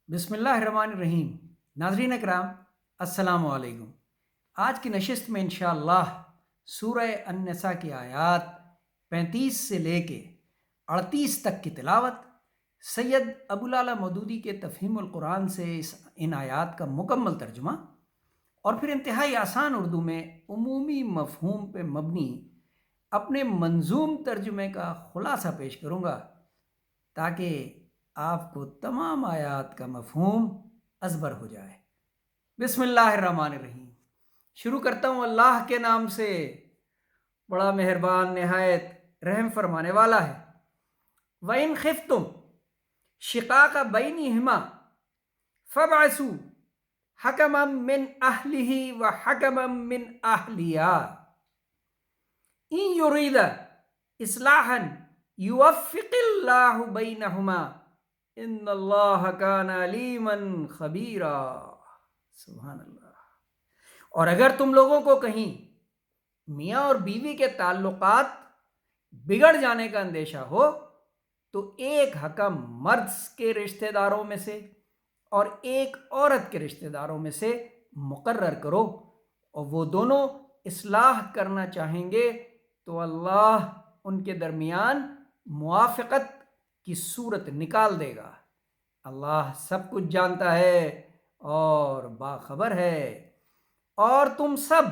بسم اللہ الرحمن الرحیم۔ ناظرین اکرام، السلام علیکم۔ آج کی نشست میں انشاءاللہ سورہ النساء کی آیات 35 سے لے کے 38 تک کی تلاوت، سید ابوالعلا مودودی کے تفہیم القرآن سے ان آیات کا مکمل ترجمہ، اور پھر انتہائی آسان اردو میں عمومی مفہوم پہ مبنی اپنے منظوم ترجمے کا خلاصہ پیش کروں گا تاکہ آپ کو تمام آیات کا مفہوم ازبر ہو جائے۔ بسم اللہ الرحمن الرحیم۔ شروع کرتا ہوں اللہ کے نام سے، بڑا مہربان نہایت رحم فرمانے والا ہے۔ وَإِنْ خِفْتُمْ شِقَاقَ بَيْنِهِمَا فَابْعَثُوا حَكَمًا مِّنْ أَهْلِهِ وَحَكَمًا مِّنْ أَهْلِهَا إِنْ يُرِيدَ إِصْلَاحًا يُوَفِّقِ اللَّهُ بَيْنَهُمَا ان اللہ کان علیما خبیرا۔ سبحان اللہ۔ اور اگر تم لوگوں کو کہیں میاں اور بیوی کے تعلقات بگڑ جانے کا اندیشہ ہو تو ایک حکم مرد کے رشتہ داروں میں سے اور ایک عورت کے رشتہ داروں میں سے مقرر کرو، اور وہ دونوں اصلاح کرنا چاہیں گے تو اللہ ان کے درمیان موافقت کی صورت نکال دے گا۔ اللہ سب کچھ جانتا ہے اور باخبر ہے۔ اور تم سب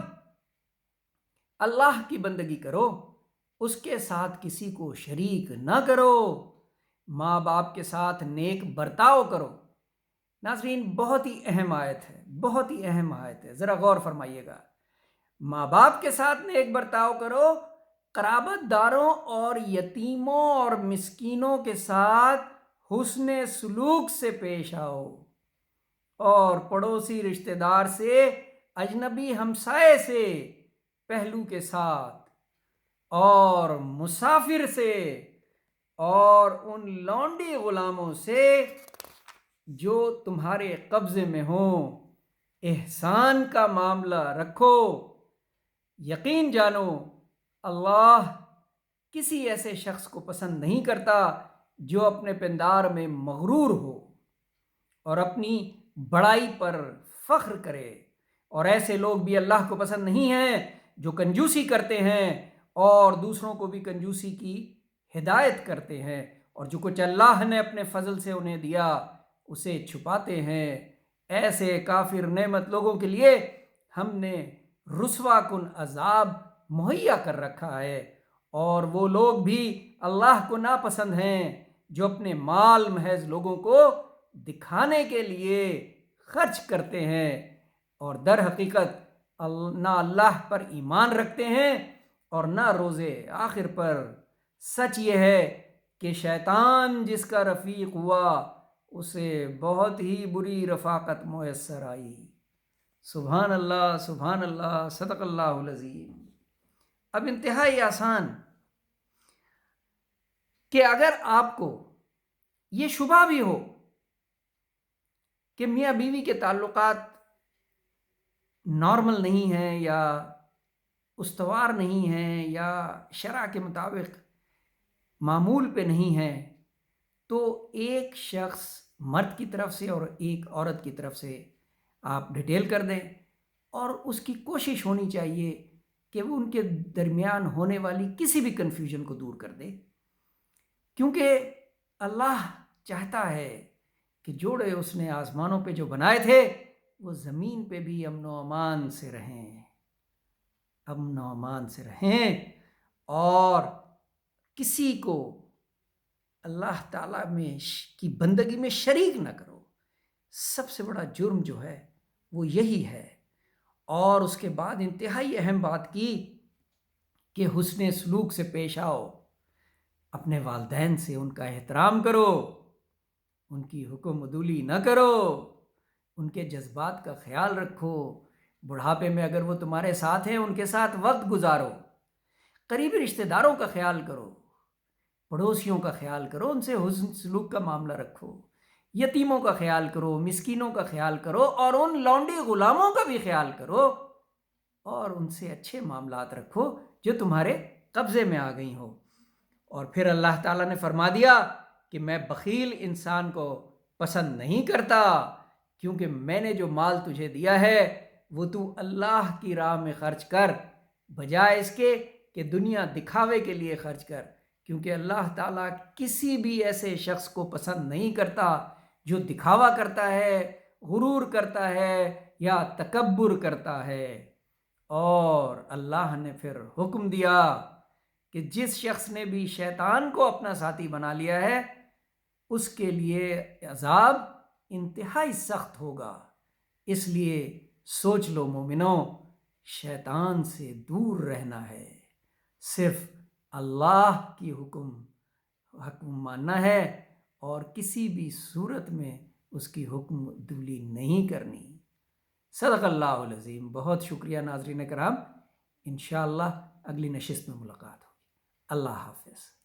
اللہ کی بندگی کرو، اس کے ساتھ کسی کو شریک نہ کرو، ماں باپ کے ساتھ نیک برتاؤ کرو۔ ناظرین، بہت ہی اہم آیت ہے، بہت ہی اہم آیت ہے، ذرا غور فرمائیے گا۔ ماں باپ کے ساتھ نیک برتاؤ کرو، قرابت داروں اور یتیموں اور مسکینوں کے ساتھ حسن سلوک سے پیش آؤ، اور پڑوسی رشتہ دار سے، اجنبی ہمسائے سے، پہلو کے ساتھ، اور مسافر سے، اور ان لونڈی غلاموں سے جو تمہارے قبضے میں ہوں، احسان کا معاملہ رکھو۔ یقین جانو اللہ کسی ایسے شخص کو پسند نہیں کرتا جو اپنے پندار میں مغرور ہو اور اپنی بڑائی پر فخر کرے، اور ایسے لوگ بھی اللہ کو پسند نہیں ہیں جو کنجوسی کرتے ہیں اور دوسروں کو بھی کنجوسی کی ہدایت کرتے ہیں، اور جو کچھ اللہ نے اپنے فضل سے انہیں دیا اسے چھپاتے ہیں۔ ایسے کافر نعمت لوگوں کے لیے ہم نے رسوا کن عذاب مہیا کر رکھا ہے، اور وہ لوگ بھی اللہ کو ناپسند ہیں جو اپنے مال محض لوگوں کو دکھانے کے لیے خرچ کرتے ہیں اور در حقیقت نہ اللہ پر ایمان رکھتے ہیں اور نہ روز آخر پر۔ سچ یہ ہے کہ شیطان جس کا رفیق ہوا اسے بہت ہی بری رفاقت میسر آئی۔ سبحان اللہ، سبحان اللہ، صدق اللہ العظیم۔ اب انتہائی آسان کہ اگر آپ کو یہ شبہ بھی ہو کہ میاں بیوی کے تعلقات نارمل نہیں ہیں یا استوار نہیں ہیں یا شرع کے مطابق معمول پہ نہیں ہیں، تو ایک شخص مرد کی طرف سے اور ایک عورت کی طرف سے آپ ڈیٹیل کر دیں، اور اس کی کوشش ہونی چاہیے کہ وہ ان کے درمیان ہونے والی کسی بھی کنفیوژن کو دور کر دے، کیونکہ اللہ چاہتا ہے کہ جوڑے اس نے آسمانوں پہ جو بنائے تھے وہ زمین پہ بھی امن و امان سے رہیں، امن و امان سے رہیں، اور کسی کو اللہ تعالیٰ میں کی بندگی میں شریک نہ کرو۔ سب سے بڑا جرم جو ہے وہ یہی ہے۔ اور اس کے بعد انتہائی اہم بات کی کہ حسن سلوک سے پیش آؤ، اپنے والدین سے ان کا احترام کرو، ان کی حکم عدولی نہ کرو، ان کے جذبات کا خیال رکھو، بڑھاپے میں اگر وہ تمہارے ساتھ ہیں ان کے ساتھ وقت گزارو، قریبی رشتہ داروں کا خیال کرو، پڑوسیوں کا خیال کرو، ان سے حسن سلوک کا معاملہ رکھو، یتیموں کا خیال کرو، مسکینوں کا خیال کرو، اور ان لونڈی غلاموں کا بھی خیال کرو، اور ان سے اچھے معاملات رکھو جو تمہارے قبضے میں آ گئی ہو۔ اور پھر اللہ تعالیٰ نے فرما دیا کہ میں بخیل انسان کو پسند نہیں کرتا، کیونکہ میں نے جو مال تجھے دیا ہے وہ تو اللہ کی راہ میں خرچ کر، بجائے اس کے کہ دنیا دکھاوے کے لیے خرچ کر، کیونکہ اللہ تعالیٰ کسی بھی ایسے شخص کو پسند نہیں کرتا جو دکھاوا کرتا ہے، غرور کرتا ہے یا تکبر کرتا ہے۔ اور اللہ نے پھر حکم دیا کہ جس شخص نے بھی شیطان کو اپنا ساتھی بنا لیا ہے اس کے لیے عذاب انتہائی سخت ہوگا۔ اس لیے سوچ لو مومنوں، شیطان سے دور رہنا ہے، صرف اللہ کی حکم ماننا ہے اور کسی بھی صورت میں اس کی حکم دولی نہیں کرنی۔ صدق اللہ العظیم۔ بہت شکریہ ناظرین کرام، انشاءاللہ اگلی نشست میں ملاقات ہوگی۔ اللہ حافظ۔